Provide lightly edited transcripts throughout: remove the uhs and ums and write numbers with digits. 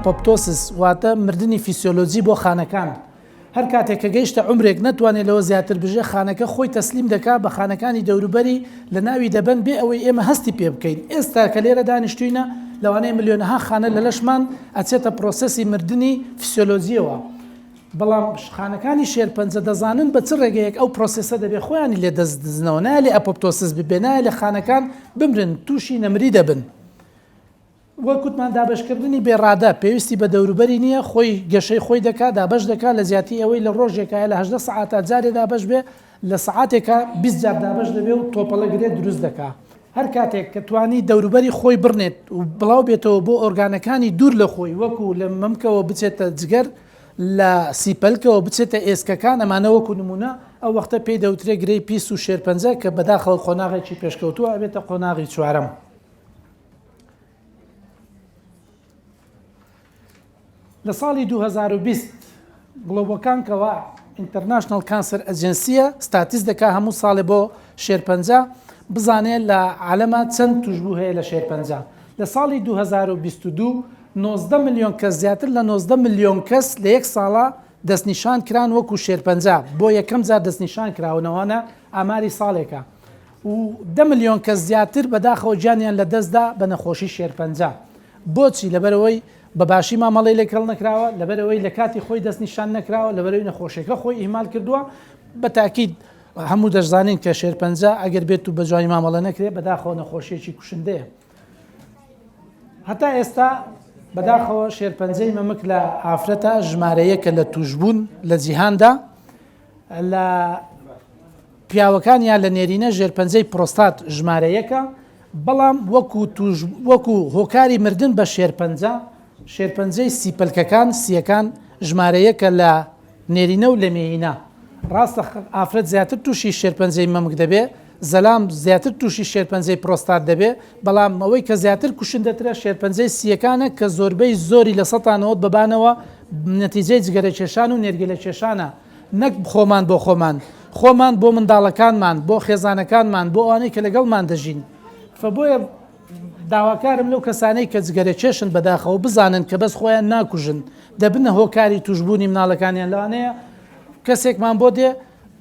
ئەپۆپتۆسس واتە مردنی فیسیۆلۆجی بۆ خانەکان. هەر کاتێک کە گەیشتە عمرێک نەتوانێت لەوە زیاتر بژێ خانەکە خۆی تەسلیم دەکات بە خانەکانی دەوروبەری لە ناوی دەبن بێ ئەوەی ئێمە هەستی پێ بکەین. ئێستا کە لێرە دانیشتوینە لەوانەیە ملیۆنەها خانە لە لەشمان ئەچێتە پرۆسەسی مردنی فیسیۆلۆجیەوە. بەڵام خانەکانی شێرپەنجە دەزانن بە چ ڕێگەیەک ئەو پرۆسسە دەبێ خۆیانی لێ دەستدزنەوە نایە لێ ئەپۆپتۆسس ببێ نایە لە خانەکان بمرن تووشی نەمری دەبن. وەکوتمان دابشکردنی بێڕادە پێویستی بە دەوروبەری نییە خۆی گەشەی خۆی دەکات دابش دەکات لە زیاتی ئەوەی لە ڕۆژێکە لە 18 ساعات جارێ دابش بێ لە ساعاتێکە 20 جار دابش دەبێ و تۆپەڵە گرێت دروست دەکات. هەر کاتێک کە توانی دەوروبەری خۆی بڕنێت و بڵاو بێتەوە بۆ ئۆرگانەکانی دوور لە خۆی وەکو لە مەمکەوە بچێتە جگەر لە سیپەلکەوە بچێتە ئێسکەکان ئەمانە وەکو نمونە ئەو وەختە پێی دەوترێت گرەی پیس و شێرپەنجە کە بەداخەڵ قۆناغێکی پێشکەوتووە ئەبێتە قۆناغی چوارەم. لە ساڵی 2020 گڵۆبەکانکەوە ئینتەرناشنال کانسەر ئەجەنسیە ستاتیس دەکا هەموو ساڵێ بۆ شێرپەنجە بزانێت لە عالەما چەند توشبوو هەیە لە شێرپەنجە. لە ساڵی 2022 19 ملیۆن کەس زیاتر لە 19 ملیۆن کەس لە یەک ساڵە دەستنیشان کران وەکو شێرپەنجە بۆ یەکەم جار دەستنیشان کراونەوەنە ئاماری ساڵێکە و 10 ملیۆن کەس زیاتر بەداخەوە گیانیان لە دەستدا بە نەخۆشی شێرپەنجە. بۆچی؟ لەبەرەوەی بەباشی مامەڵی لێکەڵ نەکراوە لەبەرەوەی لە کاتی خۆی دەستنیشان نەکراوە لەبەرەوەی نەخۆشیەکە خۆی ئیهمال کردووە. بە تاکید هەموو دەشزانین کە شێرپەنجە ئەگەر بێت و بە جوانی مامەڵە نەکرێت بەداخەوە نەخۆشیەکی کوشندەیە. هەتا ئێستا بەداخەوە شێرپەنجەی مەمک لە ئافرەتە ژمارەیەکە لە توشبوون لە جیهاندا لە پیاوەکانیان لە نێرینە ژێرپەنجەی پرۆستات ژمارەیەکە بەڵام وەکو هۆکاری مردن بە شێرپەنجەی سیپەلکەکان سیەکان ژمارەیەکە لە نێرینە و لە مێینە. ڕاستە ئافرەت زیاتر تووشی شێرپەنجەی مەمک دەبێ زەلام زیاتر تووشی شێرپەنجەی پرۆستات دەبێ بەڵام ئەوەی کە زیاتر کوشندەترە شێرپەنجەی سیەکانە کە زۆربەی زۆری لە 100 ببانەوە نەتیجەی جگەرە کێشان و نێرگەلە کێشانە نەک خۆمان بۆ خۆمان بۆ منداڵەکانمان بۆ خێزانەکانمان بۆ ئەوانەی کە لەگەڵمان دەژین. فبۆیە داواکارم لەو کەسانەی کە جگەرە کێشن بەداخەوە بزانن کە بەس خۆیان ناکوژن دەبنە هۆکاری توشبوونی مناڵەکانیان لەوانەیە کەسێکمان بۆ دێ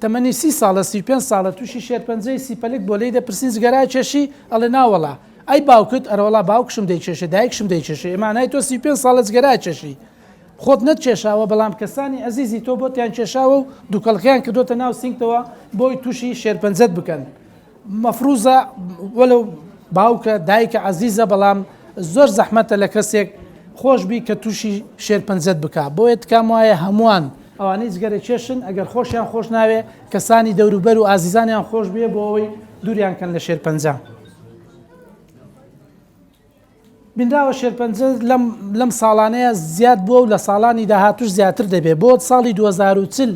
تەمەنی 30 ساڵە 35 ساڵە تووشی شێرپەنجەی سیپەلک بۆ لی دەپرسین جگەرای کێشی ئەڵێ ناوەڵا ئەی باوکت ئەرەوەڵا باوکشم دەیکێشێ دایکشم دەیکێشێ ئێمانای تۆ 35 ساڵە جگەرای کێشی خۆت نەتکێشاوە بەڵام کەسانی ئەزیزی تۆ بۆتیان کێشاوە و دووکەڵکیان کردوتە ناو سینگتەوە بۆی تووشی شێرپەنجەت بکەن. مەفروزە وەلو باوکە دایکە عەزیزە بەڵام زۆر زەحمەتە لە کەسێک خۆشبی کە تووشی شێرپەنجەت بکە بۆیە تکام وایە هەمووان ئەوانەی جگەرە کێشن ئەگەر خۆشیان خۆش ناوێ کەسانی دەوروبەر و ئازیزانیان خۆش بێ بۆ ئەوەی دووریان کەن لە شێرپەنجە. بینراوە شێرپەنجە لەم ساڵانەیە زیاد بووە و لە ساڵانی داهاتوش زیاتر دەبێت بۆ ساڵی 2040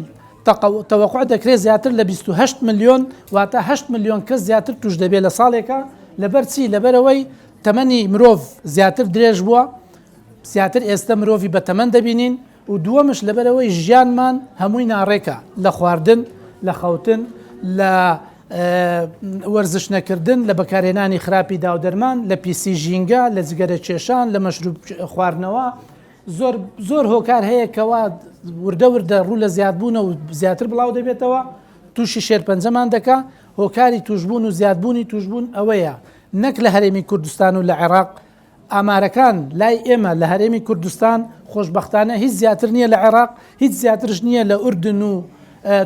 تەوەقع دەکرێت زیاتر لە 28 ملیۆن واتە 8 ملیۆن کەس زیاتر توش دەبێت لە ساڵێکە لەبەر چی؟ لەبەرەوەی تەمەنی مرۆڤ زیاتر درێژ بووە زیاتر ئێستا مرۆڤی بە تەمەن دەبینین و دووەمش لەبەرەوەی ژیانمان هەمووی ناڕێکە لە خواردن لە خەوتن لە وەرزش نەکردن لە بەکارهێنانی خراپی داودەرمان لە پیسی ژینگە لە جگەرە کێشان لە مەشروب خواردنەوە زۆر هۆکار هەیە کەوا وردە ڕوو لە زیادبوونە و زیاتر بڵاو دەبێتەوە تووشی شێرپەنجەمان دەکا. هۆکاری توشبوون و زیادبوونی توشبوون ئەوەیە نەک لە هەرێمی کوردستان و لە عێراق ئامارەکان لای ئێمە لە هەرێمی کوردستان خۆشبەختانە هیچ زیاتر نییە لە عێراق هیچ زیاترش نییە لە ئوردن و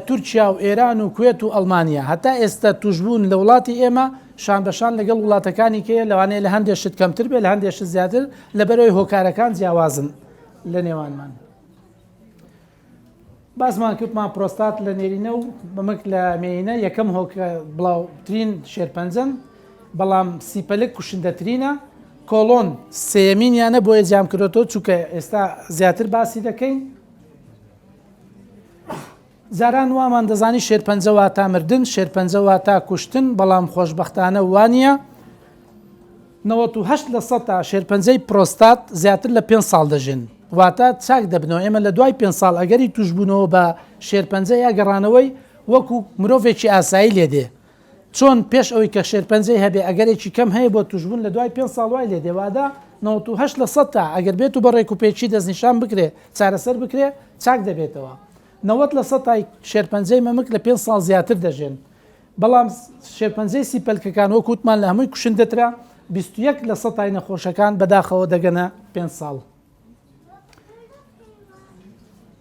تورکیا و ئێران و کوێت و ئەڵمانیا هەتا ئێستا توشبوون لە وڵاتی ئێمە شان بەشان لەگەڵ وڵاتەکانی کەیە لەوانەیە لە هەندێشت کەمتر بێ لە هەندێشت زیاتر لەبەرەوەی هۆکارەکان جیاوازن لە نێوانمان. باسمان کردمان پرۆستات لە نێرینە و بەمەک لە مێینە یەکەم بڵاوترین شێرپەنجەن بەڵام سیپەلک کوشندەترینە کۆڵۆن سێمینیانە بۆیە جیام کردەوە چونکە ئێستا زیاتر باسی دەکەین. زاران وامان دەزانی شێرپەنجە واتە مردن شێرپەنجە واتە کوشتن بەڵام خۆشبەختانە وانە 98% شێرپەنجەی پرۆستات زیاتر لە 5 ساڵ دەژن واتە چاک دەبنەوە. ئێمە لە دوای 5 ساڵ ئەگەری توشبوونەوە بە شێرپەنجە یا گەڕانەوەی وەکو مرۆڤێکی ئاسایی لێدێ چۆن پێش ئەوەی کە شێرپەنجەی هەبێ ئەگەرێکی کەم هەیە بۆ توشبوون لە دوای 5 ساڵ وای لێ دێوادا 98 لە 100 تا ئەگەر بێت و بە ڕێک و پێچی دەستنیشان بکرێ چارەسەر بکرێ چاک دەبێتەوە 90 لە 100 تای شێرپەنجەی مەمک لە 5 ساڵ زیاتر دەژێن بەڵام شێرپەنجەی سیپەلکەکان وەکوتمان لە هەمووی کوشندەترا 21 لە 100 تای نەخۆشەکان بەداخەوە دەگەنە 5 ساڵ.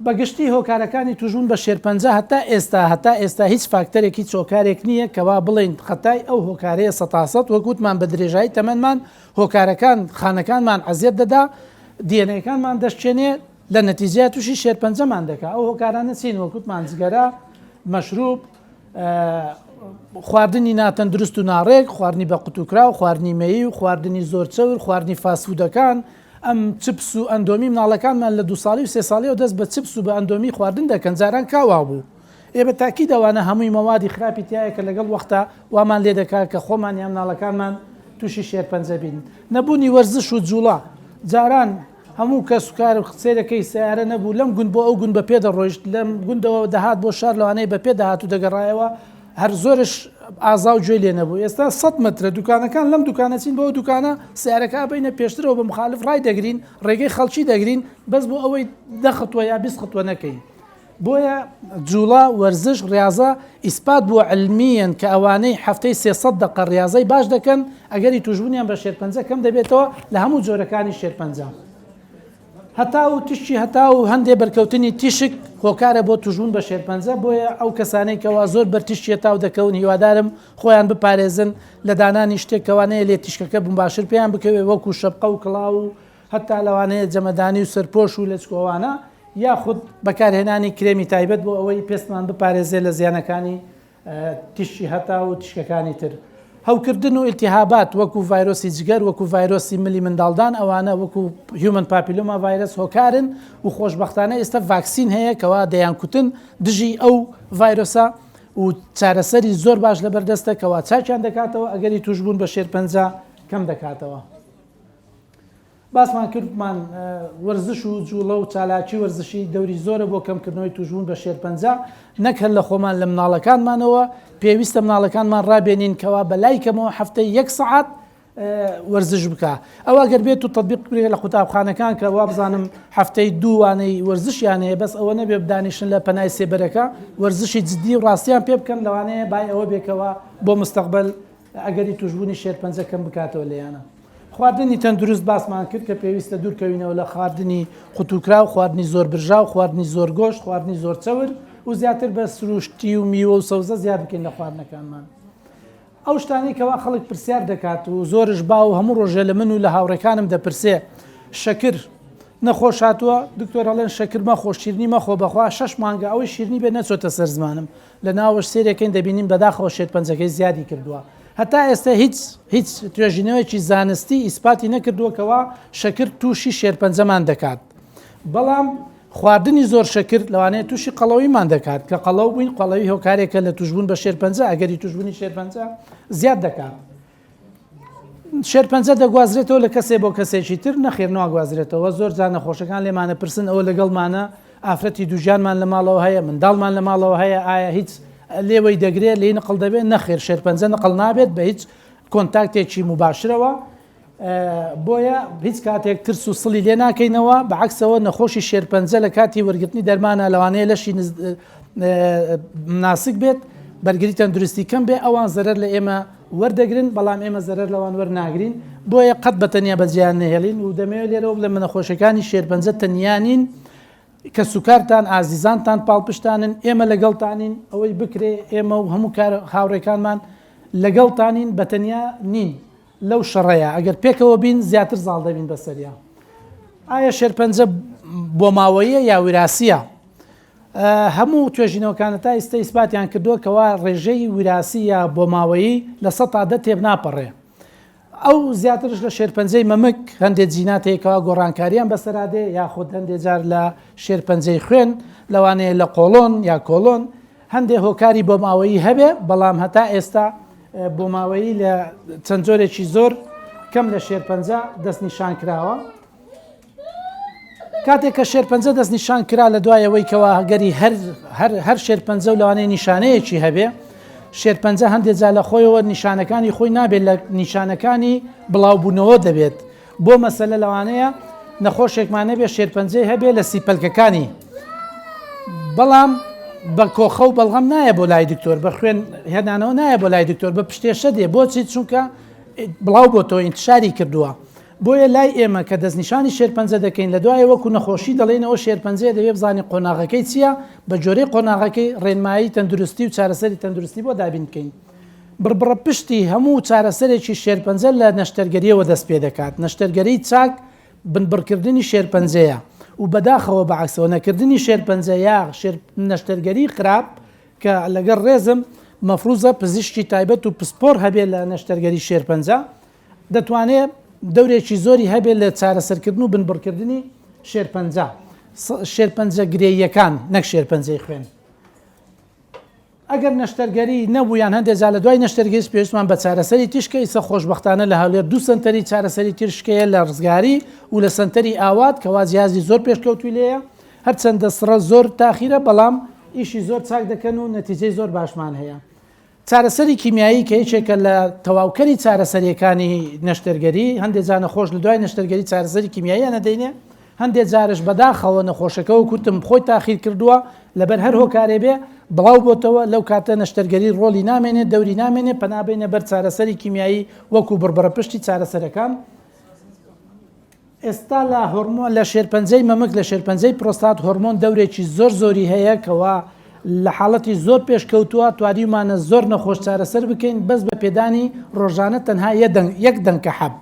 بەگشتی هۆکارەکانی توژون بە شێرپەنجە هەتا ئێستا هیچ فاکتەرێکی چۆکارێک نییە کەوا بڵین خەتای ئەو هۆکارەیە 100% وەکوتمان بە درێژایی تەمەنمان هۆکارەکان خانەکانمان عەزیەت دەدا دیێنەکانمان دەشتێنێ لە نەتیجە تووشی شێرپەنجەمان دەکات ئەو هۆکارانە چین وەکوتمان جگەرە مەشروب خواردنی ناتەندروست و ناڕێک خواردنی بە قوتوکرا و خواردنی مەیی و خواردنی زۆر چەور خواردنی فاسفودەکان ئەم چپس و ئەندۆمی مناڵەکانمان لە 2 ساڵی و 3 ساڵی و دەست بە چپس و بە ئەندۆمی خواردن دەکەن جاران کاوا بوو ئێ بە تاکی دەوانە هەمووی مەوادی خراپی تایە کە لەگەڵ وەختا وامان لێ دەکات کە خۆمان یا مناڵەکانمان تووشی شێرپەنجە بین نەبوونی وەرزش و جوڵا جاران هەموو کە سوکار و سێرەکەی سیارە نەبوو لەم گوند بۆ ئەو گوند بە پێ دەڕۆیشت لەم گوندەوە دەهات بۆ شار لەوانەیە بە پێ دەهات و دەگەڕایەوە هەر زۆرش ئازا و گوێ لێ نەبوو ئێستا 100 مترە دوکانەکان لەم دوکانەچین بەەوە دوکانە سیارەکە بینە پێشترەوە بە مخالف ڕای دەگرین ڕێگەی خەڵکی دەگرین بەس بۆ ئەوەی دەخەتوە یا 20 خەتوە نەکەین بۆیە جوڵا وەرزش ڕاضە ئیسپات بووە علمیەن کە ئەوانەی هەفتەی 300 دقە ڕاضەی باش دەکەن ئەگەری توژبوونیان بە شێرپەنجە کەم دەبێتەوە لە هەموو جۆرەکانی شێرپەنجە هەتا و تشتی هەتا و هەندێک بەرکەوتنی تیشک هۆکارە بۆ توژبوون بە شێرپەنجە بۆیە ئەو کەسانەی کەوا زۆر بەرتیشتە تاو دەکەون هیوادارم خۆیان بپارێزن لە دانانی شتێکەوانەیە لێ تیشکەکە بم باشتر پێیان بکەوێ وەکو شەپقە و کڵاو و هەتا لەوانەیە جەمەدانی و سەرپۆش و لەچکۆوانە یاخود بەکارهێنانی کرێمی تایبەت بۆ ئەوەی پێستمان بپارێزێ لە زیانەکانی تیشی هەتا و تیشکەکانی تر هەوکردن و ئیلتیهابات وەکو ڤایرۆسی جگەر وەکو ڤایرۆسی ملی منداڵدان ئەوانە وەکو هیومن پاپیلۆما ڤایرۆس هۆکارن و خۆشبەختانە ئێستا ڤاکسین هەیە کەوا دەیانکوتن دژی ئەو ڤایرۆسە و چارەسەری زۆر باش لەبەردەستە کەوا چاکیان دەکاتەوە ئەگەری توشبوون بە شێرپەنجە کەم دەکاتەوە. باسمان کردمان وەرزش و جوڵە و چالاکی وەرزشی دەوری زۆرە بۆ کەمکردنەوەی توژبوون بە شێرپەنجە نەکەن لە خۆمان لە مناڵەکانمانەوە پێویستە مناڵەکانمان ڕابێنین کەوا بەلای کەمەوە هەفتەی 1 سەعات وەرزش بکە ئەوە گەر بێت و تطبیق بکرێت لە قوتابخانەکان کە وا بزانم هەفتەی دووانەی وەرزشیان هەیە بەس ئەوە نەبێ بدانیشن لە پەنای سێبەرەکە وەرزشی جددی و ڕاستیان پێ بکەن لەوانەیە بای ئەوە بێکەوە بۆ مستەقبل ئەگەری توژبوونی شێرپەنجە کەم بکاتەوە لێیانە. خواردنی تەندروست باسمان کرد کە پێویستە دوورکەوینەوە لە خواردنی قوتوکرا و خواردنی زۆر برژا و خواردنی زۆر گۆشت خواردنی زۆر چەور و زیاتر بە سروشتی و میوە و سەوزە زیاد بکەین لە خواردنەکانمان. ئەو شتانی کەوا خەڵک پرسیار دەکات و زۆرش با و هەموو ڕۆژێ لە من و لە هاوڕێکانم دەپرسێ شەکر نەخۆش هاتووە دکتۆر هەڵێن شەکر مەخۆ شیرنی مەخۆ بەخوا 6 مانگە ئەوەی شیرنی بێ نەچۆتە سەر زمانم لە ناوەش سێرێکین دەبینیم بەداخەوە شێرپەنجەکەی زیادی کردووە. هەتا ئێستا هیچ توێژینەوەیکی زانستی ئیسپاتی نەکردووەکەوە شەکر تووشی شێرپەنجەمان دەکات بەڵام خواردنی زۆر شەکر لەوانەیە تووشی قەڵەویمان دەکات کە قەڵەو بووین قەڵەوی هۆکارێکە لە توژبوون بە شێرپەنجە ئەگەری توژبوونی شێرپەنجە زیاد دەکات. شێرپەنجە دەگوازرێتەوە لە کەسێ بۆ کەسێکی تر نەخێر ناگوازرێتەوە زۆر جان نەخۆشەکان لێمانە پرسن ئەوە لەگەڵمانە ئافرەتی دووژیانمان لە ماڵەوە هەیە منداڵمان لە ماڵەوە هەیە ئایا هیچ لێوەی دەگرێت لێ نقل دەبێت نەخێر شێرپەنجە نقل نابێت بە هیچ کۆنتاکتێکی مباشرەوە بۆیە هیچ کاتێک ترس و سڵی لێ ناکەینەوە بەعکسەوە نەخۆشی شێرپەنجە لە کاتی وەرگرتنی دەرمانە لەوانەیە لەشی ناسک بێت بەرگری تەندروستی کەم بێ ئەوان زەرەر لە ئێمە وەردەگرن بەڵام ئێمە زەرەر لەوان وەرناگرین بۆیە قەت بەتەنیا بەجیان نەهێڵین و دەمەوێت لێرەوە لە منەخۆشەکانی شێرپەنجە تەنیانین کە سوکارتان ئازیزانتان پاڵپشتانن ئێمە لەگەڵتانین ئەوەی بکرێ ئێمە و هەموو هاوڕێکانمان لەگەڵتانین بەتەنیا نین لەو شەڕەیە ئەگەر پێکەوە بین زیاتر زاڵ دەبین بەسەریا. ئایا شێرپەنجە بۆ ماوەیە یا ویراسیە؟ هەموو توێژینەوەکانە تا ئێستا ئیسپاتیان کردووە کەوا ڕێژەی ویراسی یا بۆ ماوەیی لە 100 تێب ناپەڕێ. ئەو زیاترش لە شێرپەنجەی مەمک هەندێک جیناتێکەوە گۆڕانکاریان بەسەرادێ یاخود هەندێک جار لە شێرپەنجەی خوێن لەوانەیە لە قۆڵۆن یا کۆلۆن هەندێک هۆکاری بۆ ماوەیی هەبێ بەڵام هەتا ئێستا بۆ ماوەیی لە چەند جۆرێکی زۆر کەم لە شێرپەنجە دەستنیشان کراوە. کاتێک کە شێرپەنجە دەستنیشان کرا لە دوایەوەی کەوا گەری هەر شێرپەنجە و لەوانەیە نیشانەیەکی هەبێ شێرپەنجە هەندێک جا لە خۆیەوە نیشانەکانی خۆی نابێت لە نیشانەکانی بڵاوبوونەوە دەبێت بۆ مەسەلە لەوانەیە نەخۆشێکمانە بێ شێرپەنجەی هەبێ لە سیپەلکەکانی بەڵام بە کۆخە و بەڵغەم نایە بۆ لای دکتۆر بە خوێن هێنانەوە نایە بۆ لای دکتۆر بە پشتێشە دێ بۆچی چونکە بڵاو بۆ تۆ ئینتشاری کردووە بۆیە لای ئێمە کە دەستنیشانی شێرپەنجە دەکەین لە دوایە وەکو نەخۆشی دەڵێنەوە شێرپەنجەیە دەوێت بزانانی قۆناغەکەی چییە بە جۆرەی قۆناغەکەی ڕێنمایی تەندروستی و چارەسەری تەندروستی بۆ دابین بکەین بڕبڕە پشتی هەموو چارەسەرێکی شێرپەنجە لە نەشتەرگەریەوە دەست پێ دەکات نەشتەرگەری چاک بنبڕکردنی شێرپەنجەیە و بەداخەوە بەعکسەوە نەکردنی شێرپەنجە یا نەشتەرگەری خراپ کە لەگەڵ ڕێزم مەفروزە پزیشکی تایبەت و پسپۆر هەبێت لە نەشتەرگەری شێرپەنجە دەتوانێت دەورێکی زۆری هەبێت لە چارەسەرکردن و بنبڕکردنی شێرپەنجە شێرپەنجە گرێیەکان نەک شێرپەنجەی خوێن ئەگەر نەشتەرگەری نەبوویان هەندێک جا لە دوای نەشتەرگەری پێویستمان بە چارەسەری تیشکە ئیسە خۆشبەختانە لە هەولێر دوو سنتەری چارەسەری تیشکەیە لە ڕزگاری و لە سنتەری ئاوات کەوا جیازی زۆر پێشکەوتوی لێیە هەرچەندە سڕە زۆر تاخیرە بەڵام ئیشی زۆر چاک دەکەن و نەتیجەی زۆر باشمان هەیە چارەسەری کیمیایی کە هیچێکە لە تەواوکەری چارەسەریەکانی نەشتەرگەری هەندێک جا نەخۆش لە دوای نەشتەرگەری چارەسەری کیمیایی نەدەینێ هەندێک جارش بەداخەوە نەخۆشەکەەوە کوتم خۆی تاخیر کردووە لەبەر هەر هۆکارێ بێ بڵاو بۆتەوە لەو کاتە نەشتەرگەری ڕۆلی نامێنێت دەوری نامێنێ پەنابێنە بەر چارەسەری کیمیایی وەکو بڕبڕە پشتی چارەسەرەکان ئێستا لە هۆرمۆن لە شێرپەنجەی مەمک لە شێرپەنجەی پرۆستات هۆرمۆن دەورێکی زۆری هەیە کەوا لە حاڵەتی زۆر پێشکەوتووە تواریمانە زۆر نەخۆش چارەسەر بکەین بەس بە پێدانی ڕۆژانە تەنها یەک دەنکە حەب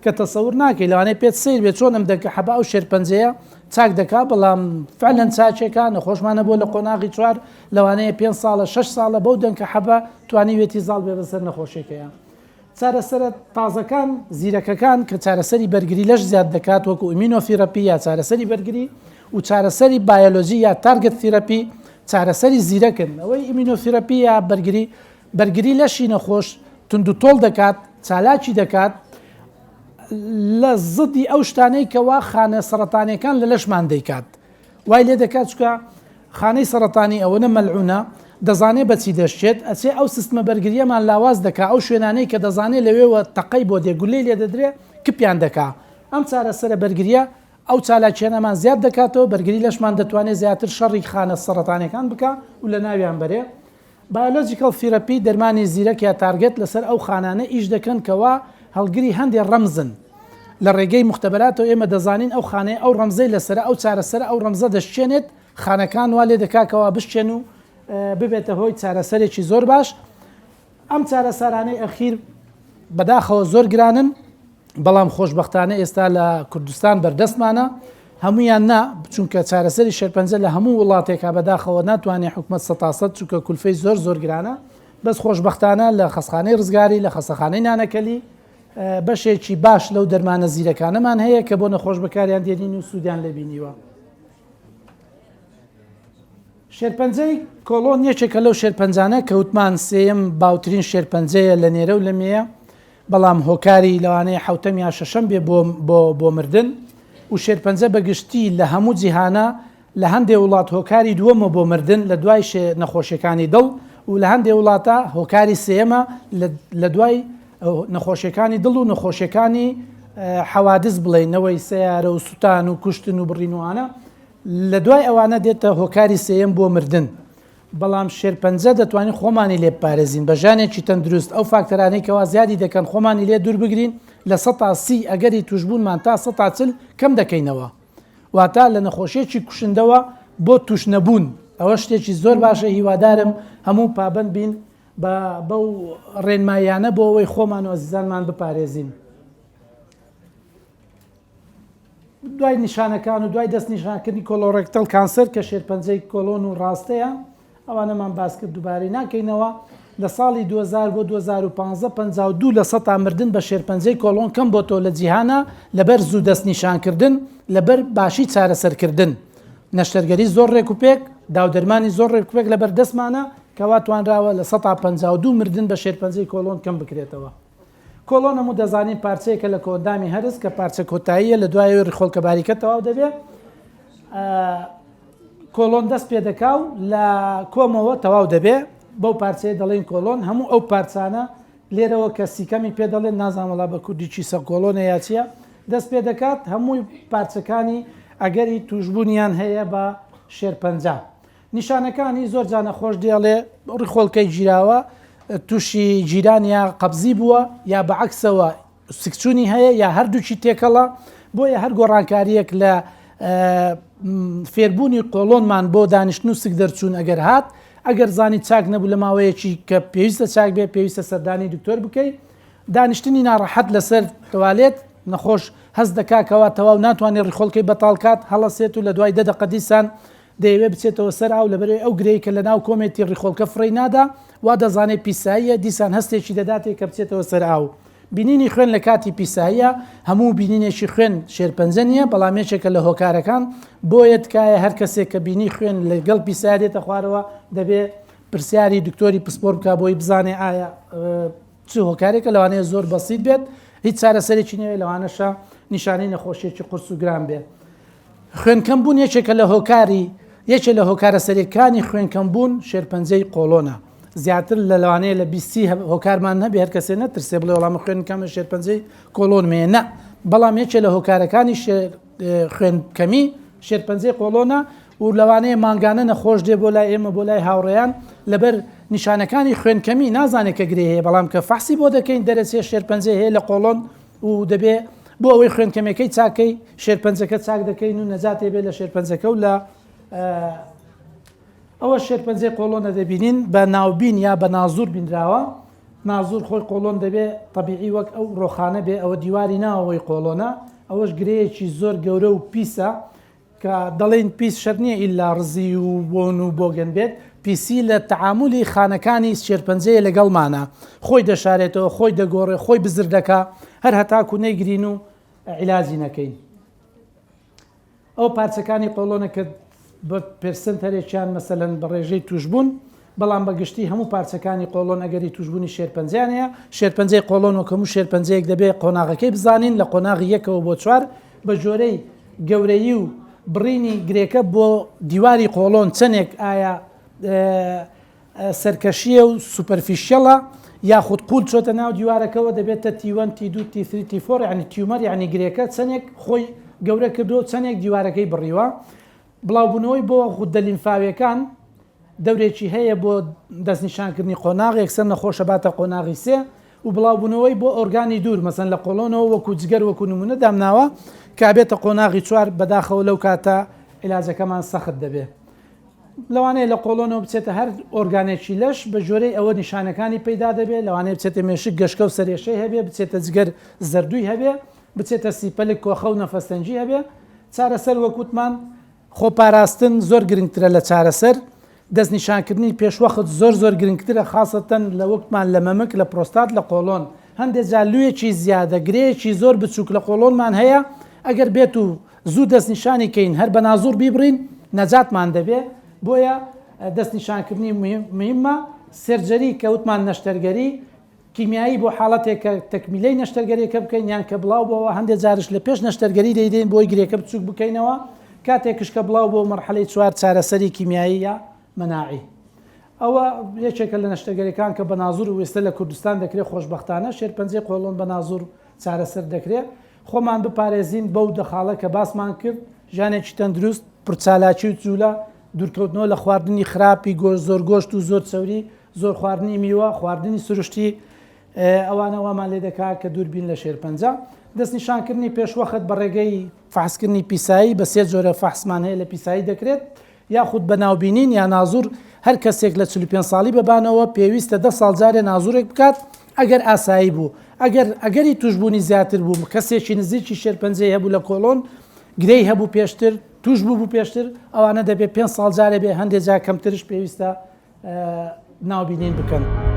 کە تەسەور ناکەی لەوانەیە پێت سیر بێت چۆن ئەم دەنکە حەبا و شێرپەنجەیە چاک دەکا بەڵام فعلەن چاچێکە نەخۆشمانە بۆ لە قۆناغی چوار لەوانەیە 5 ساڵە 6 ساڵە بەو دەنکە حەبە توانیوێتی زاڵ بێ بەسەر نەخۆشیەکەیە چارەسەرە تازەکان زیرەکەکان کە چارەسەری بەرگری لەش زیاد دەکات وەکو ئیمینۆفیرەپی یا چارەسەری بەرگری و چارەسەری بایۆلۆژی یا تارگت تیرەپی چارەسەری زیرەکن ئەوەی ئیمینۆفیرەپی یا بەرگری لەشی نەخۆش تند و تۆڵ دەکات چالاکی دەکات لە زدی ئەو شتانەی کەوا خانە سەرەتانیەکان لە لەشمان دەیکات وای لێ دەکات چکە خانەی سەرەتانی ئەوەنە مەلعونە دەزانێت بەچی دەشتێت ئەچێ ئەو سیستمە بەرگریەمان لاواز دەکا ئەو شوێنانەی کە دەزانێت لەوێوە تەقەی بۆ دێگولەی لێ دەدرێ کپیان دەکا ئەم چارەسەرە بەرگریە ئەو چالاکیێنەمان زیاد دەکاتەوە بەرگری لەشمان دەتوانێت زیاتر شەڕی خانە سەرەتانەکان بکە و لە ناویان بەرێ بایۆلۆجیکەڵ فیرەپی دەرمانی زیرەک یا تارگێت لەسەر ئەو خانانە ئیش دەکەن کەوا هەڵگری هەندێک ڕەمزن لە ڕێگەی مختبەراتەوە ئێمە دەزانین ئەو خانەیە ئەو ڕەمزەی لەسەر ئەو چارەسەر ئەو ڕەمزە دەشتێنێت خانەکان وا لێ دەکاکەوە بشتێن و ببێتە هۆی چارەسەرێکی زۆر باش ئەم چارەسەرانەی ئەخیر بەداخەوە زۆر گرانن بەڵام خۆشبەختانە ئێستا لە کوردستان بەردەستمانە هەمویان نا چونکە چارەسەری شێرپەنجە لە هەموو وڵاتێکا بەداخەوە ناتوانێت حکومەت 100% چونکە کولفەی زۆر گرانە بەس خۆشبەختانە لە خەسخانەی ڕزگاری لە خەسەخانەی نانەکەلی بەشێکی باش لەو دەرمانە زیرەکانەمان هەیە کە بۆ نەخۆش بەکاریان دێنین و سوودیان لەبینیوە شێرپەنجەی کۆڵۆن یەکێکە لەو شێرپەنجانە کەوتمان سێم باوترین شێرپەنجەیە لە نێرە و لەمەیە بەڵام هۆکاری لەوانەیە حوتەم یا شەشەم بێ بۆ مردن و شێرپەنجە بەگشتی لە هەموو جیهانە لە هەندێک وڵات هۆکاری دووەمە بۆ مردن لە دوای نەخۆشیەکانی دڵ و لە هەندێک وڵاتە هۆکاری سێمە لە دوای نەخۆشیەکانی دڵ و نەخۆشیەکانی حەوادث بڵێنەوەی سیارە و سوتان و کوشتن و بڕینوانە لە دوای ئەوانە دێتە هۆکاری سێم بۆ مردن بەڵام شێرپەنجە دەتوانین خۆمانی لێ بپارێزین بە ژانێکی تەندروست ئەو فاکتەرانەی کەوا زیادی دەکەن خۆمانی لێ دوور بگرین لە 130 ئەگەری توشبوونمان تا 140 کەم دەکەینەوە واتە لە نەخۆشیێکی کوشندەوە بۆ توش نەبوون ئەوە شتێکی زۆر باشە هیوادارم هەموو پابند بین بەو ڕێنمایانە بۆ ئەوەی خۆمان و ئەزیزانمان بپارێزین دوای نیشانەکان و دوای دەست نیشانکردنی کۆلۆڕێکتەل کانسەر کە شێرپەنجەی کۆلۆن و ڕاستەیە ئەوانەمان باس کرد دووبارەی ناکەینەوە لە ساڵی 2000 بۆ 2015 52 لە سەتا مردن بە شێرپەنجەی کۆلۆن کەم بۆ تۆ لە جیهانە لەبەر زوو دەست نیشانکردن لەبەر باشی چارەسەرکردن نەشتەرگەری زۆر ڕێکوپێک داودەرمانی زۆر ڕێکوپێک لەبەر دەستمانە کەوا توانراوە لە 152 مردن بە شێرپەنجەی کۆلۆن کەم بکرێتەوە کۆلۆن هەموو دەزانین پارچەیەکە لە کۆندامی هەرس کە پارچە کۆتاییە لە دوای ڕخۆڵکە باریکە تەواو دەبێت کۆلۆن دەست پێ دەکا و لە کۆمەوە تەواو دەبێت بەو پارچەیە دەڵێن کۆلۆن هەموو ئەو پارچانە لێرەوە کە سیکەمی پێ دەڵێن نازانوەڵا بە کوردی چیسە کۆلۆنە یا چیە دەست پێ دەکات هەمووی پارچەکانی ئەگەری توشببوونیان هەیە بە شێرپەنجە. نیشانەکانی زۆر جانەخۆش دێڵێ ڕیخۆڵکەی گیراوە تووشی جیرانیا قەبزی بووە یا بەعکسەوە سکچوونی هەیە یا هەردووچی تێکەڵە بۆیە هەر گۆڕانکاریەک لە فێربوونی قۆڵۆنمان بۆ دانیشتن و سک دەرچوون ئەگەر هات ئەگەر زانی چاک نەبوو لە ماوەیەکی کە پێویستە چاک بێ پێویستە سەردانی دکتۆر بکەیت دانیشتنی ناڕەحەت لەسەر توالێت نەخۆش هەست دەکاکەوە تەواو ناتوانێت ڕیخۆڵکەی بەتاڵکات هەڵەسێت و لە دوای دەدەقە دیسان دەیەوێت بچێتەوە سەر ئاو لەبەر ئەو گرەی کە لە ناو کۆمێتی ڕیخۆڵکە فڕی نادا وا دەزانێت پیساییە دیسان هەستێکی دەداتێک کە بچێتەوە سەر ئاو. بینینی خوێن لە کاتی پیساییە هەموو بینینێکی خوێن شێرپەنجە نیە بەڵامێکێکە لە هۆکارەکان بۆیە تکایە هەر کەسێک کە بینی خوێن لەگەڵ پیسا دێتە خوارەوە دەبێت پرسیاری دکتۆری پسپۆر بکە بۆی بزانێ ئایا چ هۆکارێکە لەوانەیە زۆر بەسیت بێت هیچ چارەسەرێکی نوێ لەوانەشە نیشانەی نەخۆشیێکی قورس و گران بێت. خوێنکەمبوون یەکێکە لە هۆکاری یەکێک لە هۆکارە سەرەکانی خوێنکەمبوون شێرپەنجەی قۆڵۆنە زیاتر لە لەوانەیە لە بیستی هۆکارمان نەبێ هەر کەسێ نەترسێ بڵێ وەڵام خوێنکەمە شێرپەنجەی کۆڵۆنمێ نە بەڵام یەکێک لە هۆکارەکانی خوێنکەمی شێرپەنجەی قۆڵۆنە و لەوانەیە مانگانە نەخۆش دێ بۆ لای ئێمە بۆ لای هاوڕێیان لەبەر نیشانەکانی خوێنکەمی نازانێت کە گرێ هەیە بەڵام کە فەحسی بۆ دەکەین دەرەچێ شێرپەنجە هەیە لە قۆڵۆن و دەبێ بۆ ئەوەی خوێنکەمەکەی چاکەی شێرپەنجەکە چاک دەکەین و نەجاتێ بێ لە شێرپەنجەکە و لە ئەوە شێرپەنجەی قۆڵۆنە دەبینین بە ناوبین یا بە نازور بینراوە نازور خۆی قۆڵۆن دەبێ طبیعی وەک ئەو ڕۆخانە بێ ئەوە دیواری ناوەوەی قۆڵۆنە ئەوەش گرەیەکی زۆر گەورە و پیسە کە دەڵێن پیس شەر نییە ئیلا ڕزی و بۆن و بۆگەن بێت پیسی لە تەعاملی خانەکانی شێرپەنجەیە لەگەڵمانە خۆی دەشارێتەوە خۆی دەگۆڕێ خۆی بزر دەکا هەر هەتاکو نەیگرین و عیلاجی نەکەین. ئەو پارچەکانی قۆڵۆنە کە بە پرسنتەرێکیان مەسەلەن بە ڕێژەی توشببوون بەڵام بەگشتی هەموو پارچەکانی قۆڵۆن ئەگەری توشببوونی شێرپەنجیانەیە شێرپەنجەی قۆڵۆن و هەموو شێرپەنجەیەک دەبێت قۆناغەکەی بزانین لە قۆناغی 1ەوە بۆ 4 بە جۆرەی گەورەی و بڕینی گرێکە بۆ دیواری قۆڵۆن چەندێک ئایا سەرکەشیە و سوپەرفیشیەڵە یاخود قول چۆتە ناو دیوارەکەەوە دەبێتە T1 T2 T3 T4 ینی تیومەر یعنی گرێکە چەندێک خۆی گەورە کردو چەندێک دیوارەکەی بڕیوە بڵاوبوونەوەی بۆ غودە لیمفاویەکان دەورێکی هەیە بۆ دەستنیشانکردنی قۆناغ یەکسەر نەخۆشە باتە قۆناغی 3 و بڵاوبوونەوەی بۆ ئۆرگانی دوور مەسەن لە قۆڵۆنەوە وەکو جگەر وەکو نمونە دامناوە کابێتە قۆناغی 4 بەداخەوە لەو کاتە عیلاجەکەمان سەخت دەبێت لەوانەیە لە قۆڵۆنەوە بچێتە هەر ئۆرگانێکی لەش بە جۆرەی ئەوە نیشانەکانی پەیدا دەبێت لەوانەیە بچێتە مێشک گەشکە و سەرێشەی هەبێ بچێتە جگەر زەردووی هەبێ بچێتە سیپەلێک کۆخە و نەفەستەنجی هەبێ چارەسەر وەکوتمان خۆپاراستن زۆر گرنگترە لە چارەسەر دەستنیشانکردنی پێشوەخت زۆر گرنگترە خاصەتەن لە وەکتمان لە مەمک لە پرۆستات لە قۆڵۆن هەندێک جالوویەکی زیادە گرەیەکی زۆر بچووک لە قۆڵۆنمان هەیە ئەگەر بێت و زوو دەستنیشانی کەین هەر بە نازور بیبڕین نەجاتمان دەبێ بۆیە دەستنیشانکردنی مهمە سێرجەری کەوتمان نەشتەرگەری کیمیایی بۆ حاڵەتێکە تەکمیلەی نەشتەرگەریەکە بکەین یان کە بڵاو بەوە هەندێک جارش لە پێش نەشتەرگەری دەیدەین بۆی گرێکە بچووک بکەینەوە کاتێکش کە بڵاو بۆ مەرحەلەی 4 چارەسەری کیمیایی یا مەناعی ئەوە یەکێکە لە نەشتەرگەریەکان کە بە نازور و ئێستا لە کوردستان دەکرێت خۆشبەختانە شێرپەنجەی قۆڵۆن بە نازور چارەسەر دەکرێت خۆمان بپارێزین بەو دەخاڵە کە باسمان کرد ژانێکی تەندروست پرچالاکی و جوولە دوورکەوتنەوە لە خواردنی خراپی زۆر گۆشت و زۆر چەوری زۆر خواردنی میوە خواردنی سروشتی ئەوانەوەمان لێ دەکات کە دووربین لە شێرپەنجە دەستنیشانکردنی پێشوەخت بە ڕێگەی فحسکردنی پیسایی بە 3 جۆرە فحسمان هەیە لە پیسایی دەکرێت یاخود بە ناوبینین یا نازور هەر کەسێک لە 45 ساڵی ببانەوە پێویستە 10 ساڵ جارێ نازورێک بکات ئەگەر ئاسایی بوو ئەگەری توشببوونی زیاتر بوو کەسێکی نزیکی شێرپەنجەی هەبوو لە کۆڵۆن گرەی هەبوو پێشتر توش بوو پێشتر ئەوانە دەبێت 5 ساڵ جارێ بێ هەندێک جا کەمترش پێویستە ناوبینین بکەن.